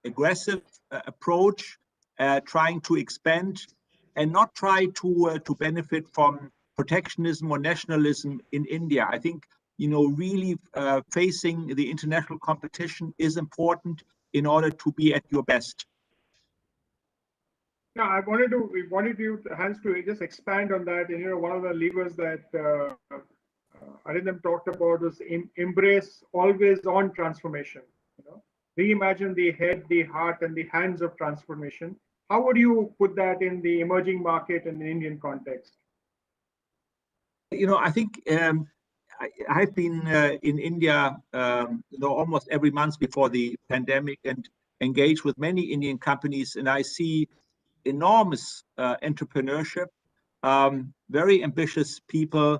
aggressive approach, trying to expand and not try to benefit from protectionism or nationalism in India. I think really facing the international competition is important in order to be at your best. Yeah, we wanted you, Hans, to just expand on that. And one of the levers that Arindam talked about was embrace always-on transformation. Reimagine the head, the heart, and the hands of transformation. How would you put that in the emerging market and the Indian context? I think I've been in India almost every month before the pandemic and engaged with many Indian companies, and I see enormous entrepreneurship, very ambitious people,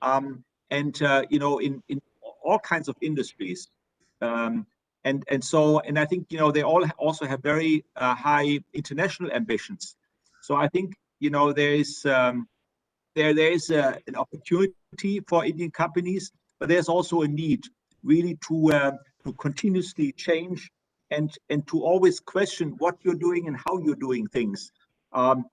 and in all kinds of industries. And I think they all also have very high international ambitions. So I think there is an opportunity for Indian companies, but there's also a need really to continuously change and to always question what you're doing and how you're doing things.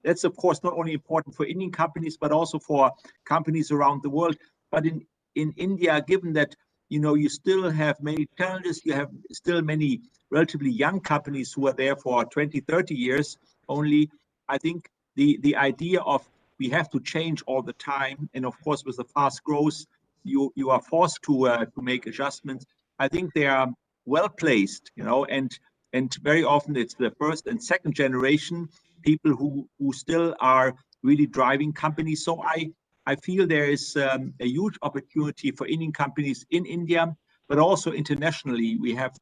That's of course not only important for Indian companies but also for companies around the world. But in India, given that you still have many challenges. You have still many relatively young companies who are there for 20, 30 years only. I think the idea of we have to change all the time, and of course with the fast growth, you are forced to make adjustments. I think they are well placed, and very often it's the first and second generation people who still are really driving companies. So I feel there is a huge opportunity for Indian companies in India, but also internationally. We have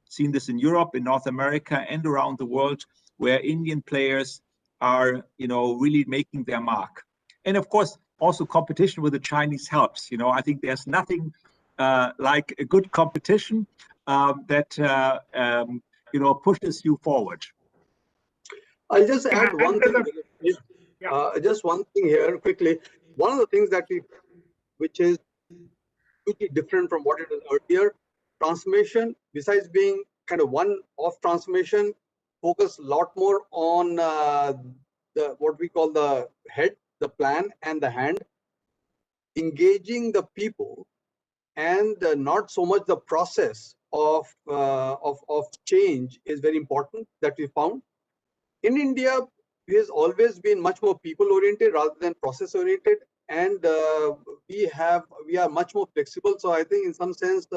seen this in Europe, in North America, and around the world, where Indian players are, really making their mark. And of course, also competition with the Chinese helps. I think there's nothing like a good competition that pushes you forward. I'll just add one thing. Yeah. Just one thing here quickly. One of the things which is hugely different from what it was earlier, transformation, besides being kind of one-off transformation, focus a lot more on what we call the head, the plan, and the hand, engaging the people, and not so much the process of change is very important that we found. In India, it has always been much more people-oriented rather than process-oriented, and we are much more flexible. So I think in some sense,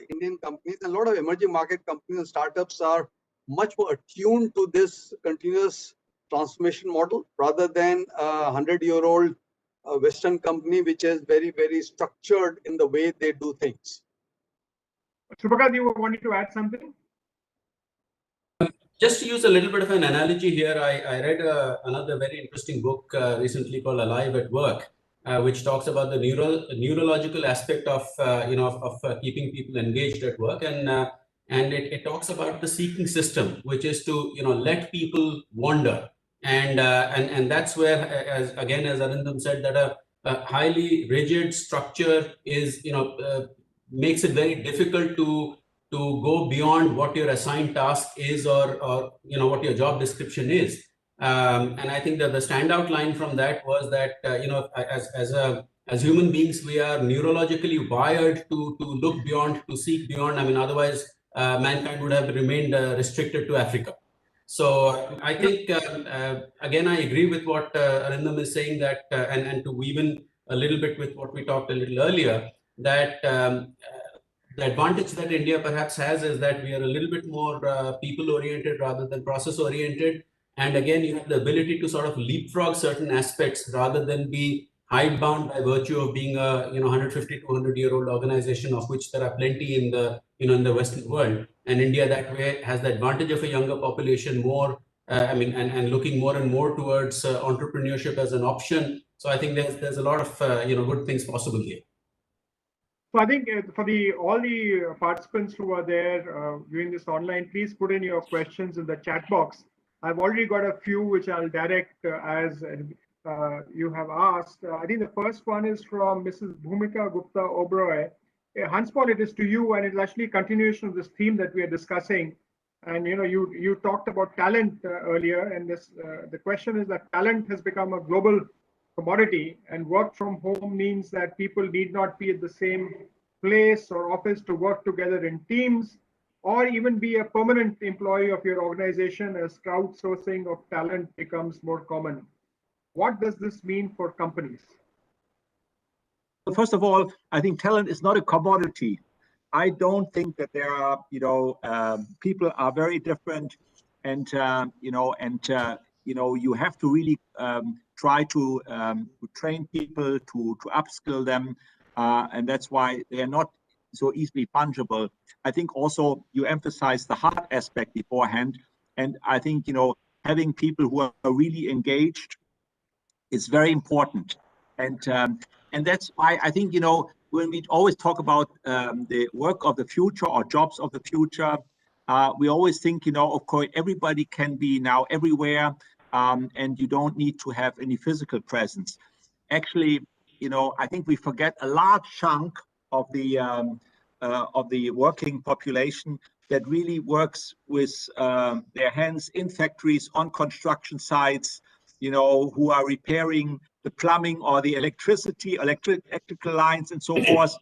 Indian companies and a lot of emerging market companies and startups are much more attuned to this continuous transformation model rather than a 100-year-old Western company, which is very, very structured in the way they do things. Subhaga, you wanted to add something? Just to use a little bit of an analogy here, I read another very interesting book recently called Alive at Work, which talks about the neurological aspect of keeping people engaged at work, and it talks about the seeking system, which is to let people wander, and that's where, as Arindam said, that a highly rigid structure is makes it very difficult to go beyond what your assigned task is or what your job description is. And I think that the standout line from that was that as human beings, we are neurologically wired to look beyond, to seek beyond. I mean, otherwise mankind would have remained restricted to Africa. So I think again, I agree with what Arindam is saying, that and to weave in a little bit with what we talked a little earlier, that the advantage that India perhaps has is that we are a little bit more people-oriented rather than process-oriented. And again, you have the ability to sort of leapfrog certain aspects rather than be hidebound by virtue of being a 150 to 100-year-old organization, of which there are plenty in the in the Western world. And India that way has the advantage of a younger population, more and looking more and more towards entrepreneurship as an option. So I think there's a lot of good things possible here. So I think for all the participants who are there viewing this online, please put in your questions in the chat box. I've already got a few which I'll direct as you have asked. I think the first one is from Mrs. Bhumika Gupta Oberoi. Hanspal, it is to you, and it's actually a continuation of this theme that we are discussing. And you talked about talent earlier, and the question is that talent has become a global commodity, and work from home means that people need not be at the same place or office to work together in teams, or even be a permanent employee of your organization as crowdsourcing of talent becomes more common. What does this mean for companies? First of all, I think talent is not a commodity. I don't think that there are, people are very different, and you have to really try to train people, to upskill them, and that's why they are not so easily fungible. I think also you emphasize the hard aspect beforehand, and I think having people who are really engaged is very important, and that's why I think when we always talk about the work of the future or jobs of the future, we always think of course everybody can be now everywhere. And you don't need to have any physical presence. Actually, I think we forget a large chunk of the working population that really works with their hands in factories, on construction sites, who are repairing the plumbing or the electrical lines and so forth.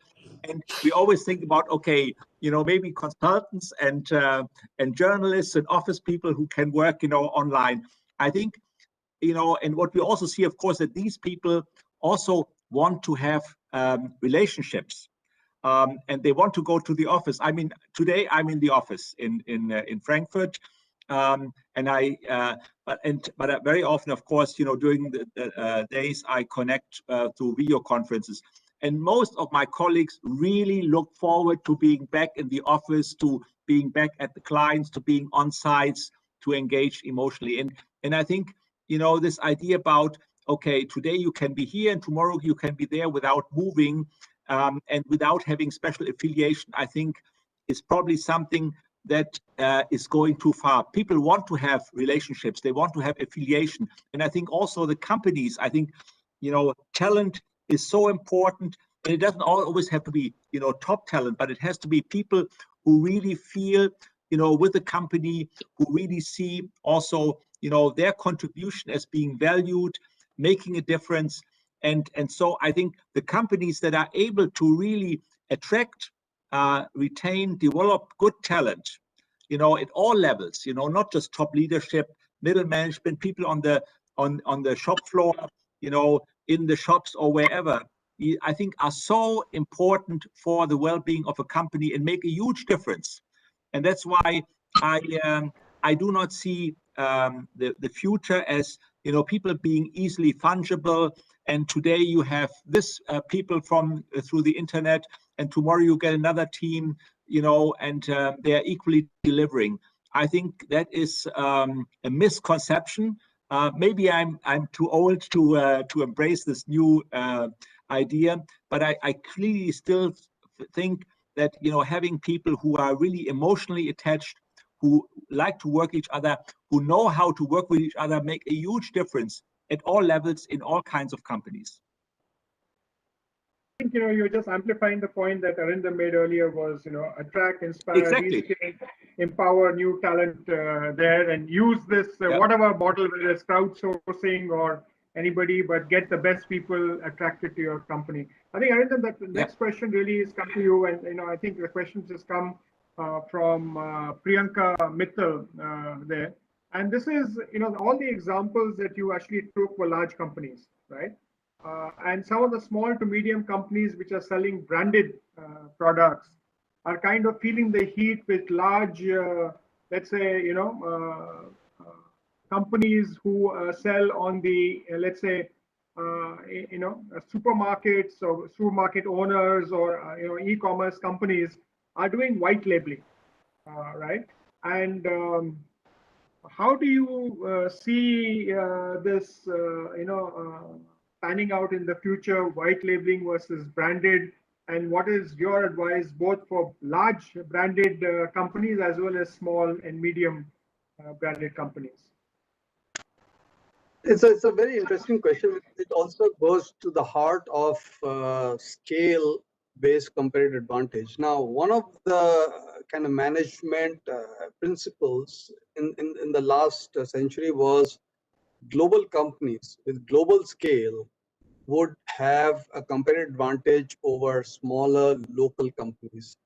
And we always think about, okay, maybe consultants and journalists and office people who can work, online. I think, and what we also see, of course, that these people also want to have relationships, and they want to go to the office. I mean, today I'm in the office in Frankfurt, But very often, of course, during the days I connect through video conferences, and most of my colleagues really look forward to being back in the office, to being back at the clients, to being on sites, to engage emotionally. And I think this idea about, okay, today you can be here and tomorrow you can be there without moving and without having special affiliation, I think is probably something that is going too far. People want to have relationships, they want to have affiliation. And I think also the companies, I think, talent is so important. And it doesn't always have to be, top talent, but it has to be people who really feel, with the company, who really see also, their contribution as being valued, making a difference. And so I think the companies that are able to really attract, retain, develop good talent, at all levels, not just top leadership, middle management, people on the shop floor, in the shops or wherever, I think are so important for the well-being of a company and make a huge difference. And that's why I do not see the future as people being easily fungible. And today you have this people from through the internet, and tomorrow you get another team, and they are equally delivering. I think that is a misconception. Maybe I'm too old to embrace this new idea, but I clearly still think that having people who are really emotionally attached, who like to work each other, who know how to work with each other, make a huge difference at all levels in all kinds of companies. I think you're just amplifying the point that Arindam made earlier was attract, inspire, Exactly. reskill, empower new talent there, and use this whatever model, whether it's crowdsourcing or anybody, but get the best people attracted to your company. I think Arindam, that the next question really is come to you, and I think the questions just come from Priyanka Mittal there, and this is all the examples that you actually took were large companies, right? And some of the small to medium companies which are selling branded products are kind of feeling the heat with large, let's say, companies who sell on the, let's say, supermarkets or supermarket owners or e-commerce companies are doing white labeling, right? And how do you see this, panning out in the future, white labeling versus branded? And what is your advice both for large branded companies as well as small and medium branded companies? It's a very interesting question. It also goes to the heart of scale-based competitive advantage. Now, one of the kind of management principles in the last century was global companies with global scale would have a competitive advantage over smaller local companies.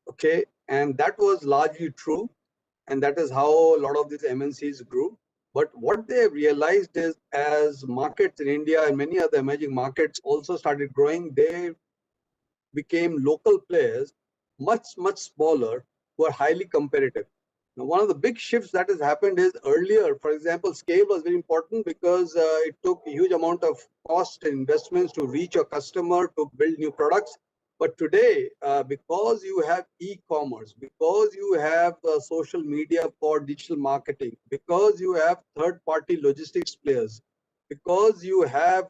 Okay, and that was largely true, and that is how a lot of these MNCs grew. But what they realized is, as markets in India and many other emerging markets also started growing, they became local players, much smaller, who are highly competitive. Now, one of the big shifts that has happened is earlier, for example, scale was very important because it took a huge amount of cost and investments to reach a customer, to build new products. But today, because you have e-commerce, because you have social media for digital marketing, because you have third-party logistics players, because you have,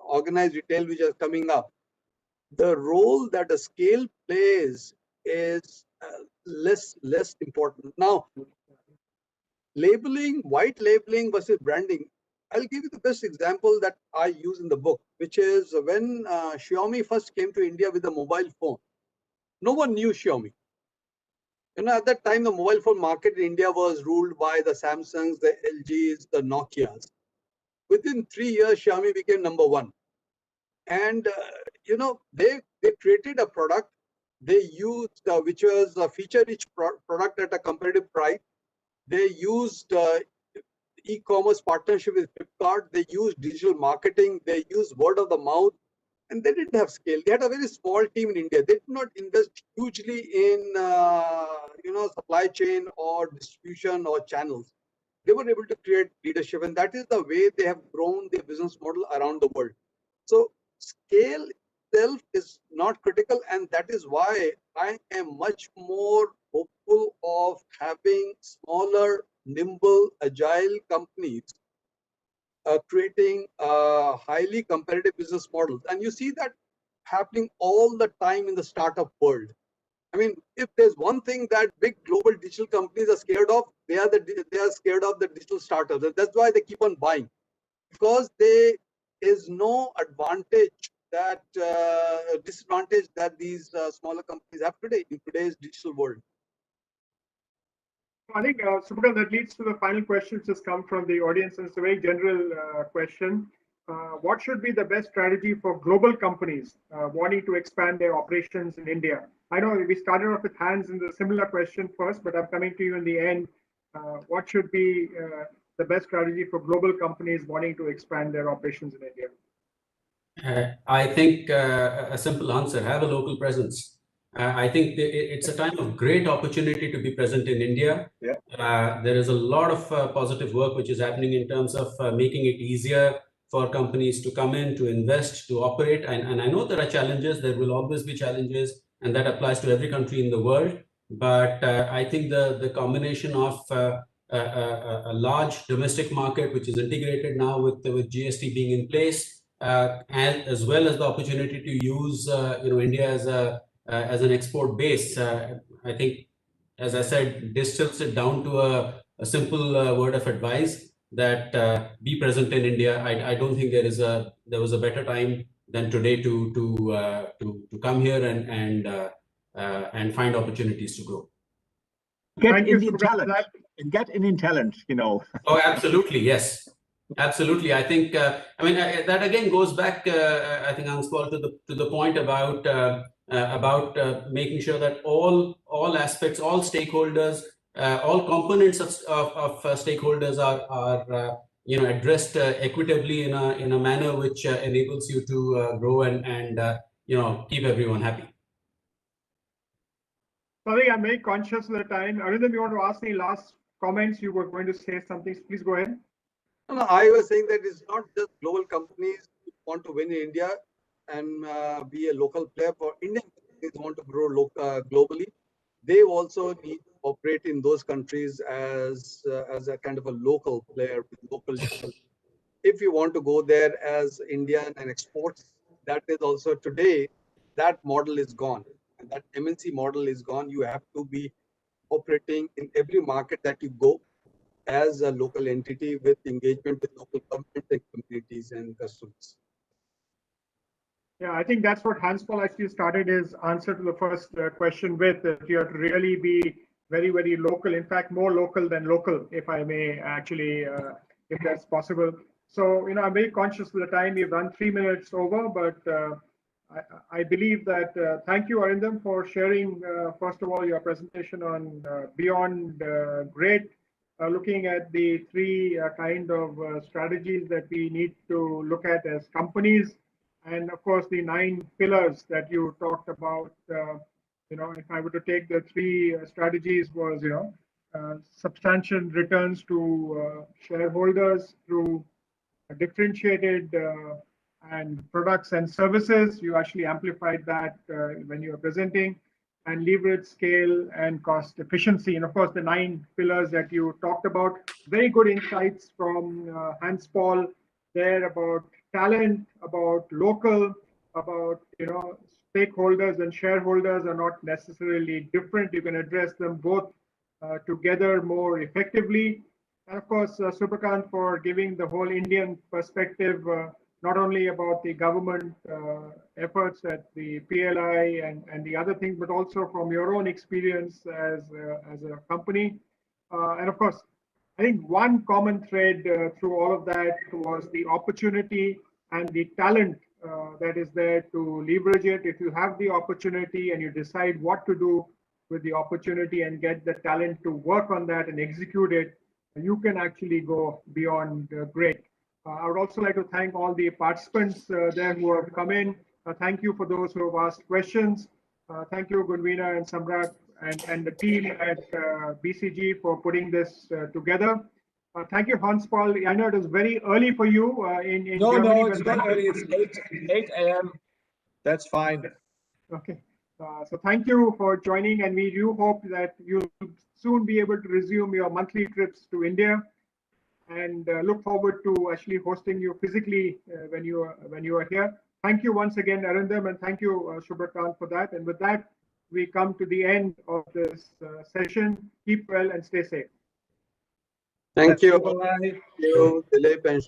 organized retail which is coming up, the role that a scale plays is less important. Now, labeling, white labeling versus branding. I'll give you the best example that I use in the book, which is when Xiaomi first came to India with a mobile phone. No one knew Xiaomi. At that time, the mobile phone market in India was ruled by the Samsungs, the LGs, the Nokias. Within 3 years, Xiaomi became number one. And, they created a product they used, which was a feature-rich product at a competitive price. They used e-commerce partnership with Flipkart. They used digital marketing. They used word of the mouth. and they didn't have scale. They had a very small team in India. They did not invest hugely in supply chain or distribution or channels. They were able to create leadership, and that is the way they have grown their business model around the world. So scale itself is not critical, and that is why I am much more hopeful of having smaller, nimble, agile companies creating highly competitive business models. And you see that happening all the time in the startup world. I mean, if there's one thing that big global digital companies are scared of, they are scared of the digital startups. And that's why they keep on buying, because there is no disadvantage that these smaller companies have today in today's digital world. I think, Subhagan, that leads to the final question which has come from the audience, and it's a very general question. What should be the best strategy for global companies wanting to expand their operations in India? I know we started off with Hans in the similar question first, but I'm coming to you in the end. What should be the best strategy for global companies wanting to expand their operations in India? I think a simple answer: have a local presence. I think it's a time of great opportunity to be present in India. Yeah. There is a lot of positive work which is happening in terms of making it easier for companies to come in, to invest, to operate. And I know there are challenges. There will always be challenges, and that applies to every country in the world. But I think the combination of a large domestic market, which is integrated now with GST being in place, as well as the opportunity to use India as an export base. I think, as I said, distills it down to a simple word of advice that be present in India. I don't think there was a better time than today to come here and find opportunities to grow. Get Indian talent. Get Indian talent. Oh, absolutely, yes. Absolutely. I think, that again goes back, I think, Hans-Paul, to the point about making sure that all aspects, all stakeholders, all components of stakeholders are addressed equitably in a manner which enables you to grow and keep everyone happy. I think I'm very conscious of the time. Arindam, you want to ask any last comments? You were going to say something. Please go ahead. No, I was saying that it's not just global companies who want to win in India and be a local player. For Indian companies want to grow globally, they also need to operate in those countries as a kind of a local player with local. If you want to go there as Indian and exports, that is also today, that model is gone. And that MNC model is gone. You have to be operating in every market that you go as a local entity with engagement with local government and communities and customers. Yeah, I think that's what Hans-Paul actually started his answer to the first question with, that you have to really be very, very local. In fact, more local than local, if I may actually, if that's possible. So, I'm very conscious of the time. We've run 3 minutes over, but I believe that, thank you, Arindam, for sharing, first of all, your presentation on Beyond Great, looking at the three kind of strategies that we need to look at as companies. And of course, the 9 pillars that you talked about, if I were to take the 3 strategies was, substantial returns to shareholders through differentiated and products and services. You actually amplified that when you were presenting, and leverage, scale, and cost efficiency. And of course, the 9 pillars that you talked about, very good insights from Hans-Paul there about talent, about local, about, stakeholders and shareholders are not necessarily different. You can address them both together more effectively. And of course, Subhakant, for giving the whole Indian perspective, not only about the government efforts at the PLI and the other things, but also from your own experience as a company. And of course, I think one common thread through all of that was the opportunity and the talent that is there to leverage it. If you have the opportunity and you decide what to do with the opportunity and get the talent to work on that and execute it, you can actually go beyond great. I would also like to thank all the participants there who have come in Thank you for those who have asked questions. Thank you, Gunvina and Samrat and the team at BCG for putting this together. Thank you, Hans Paul. I know it is very early for you in Germany. No, it's not early. It's 8 a.m. That's fine. Okay. So thank you for joining, and we do hope that you'll soon be able to resume your monthly trips to India, and look forward to actually hosting you physically when you are here. Thank you once again, Arindam, and thank you, Shubhakant, for that. And with that, we come to the end of this session. Keep well and stay safe. Thank you. Bye. Thank you, Dilip and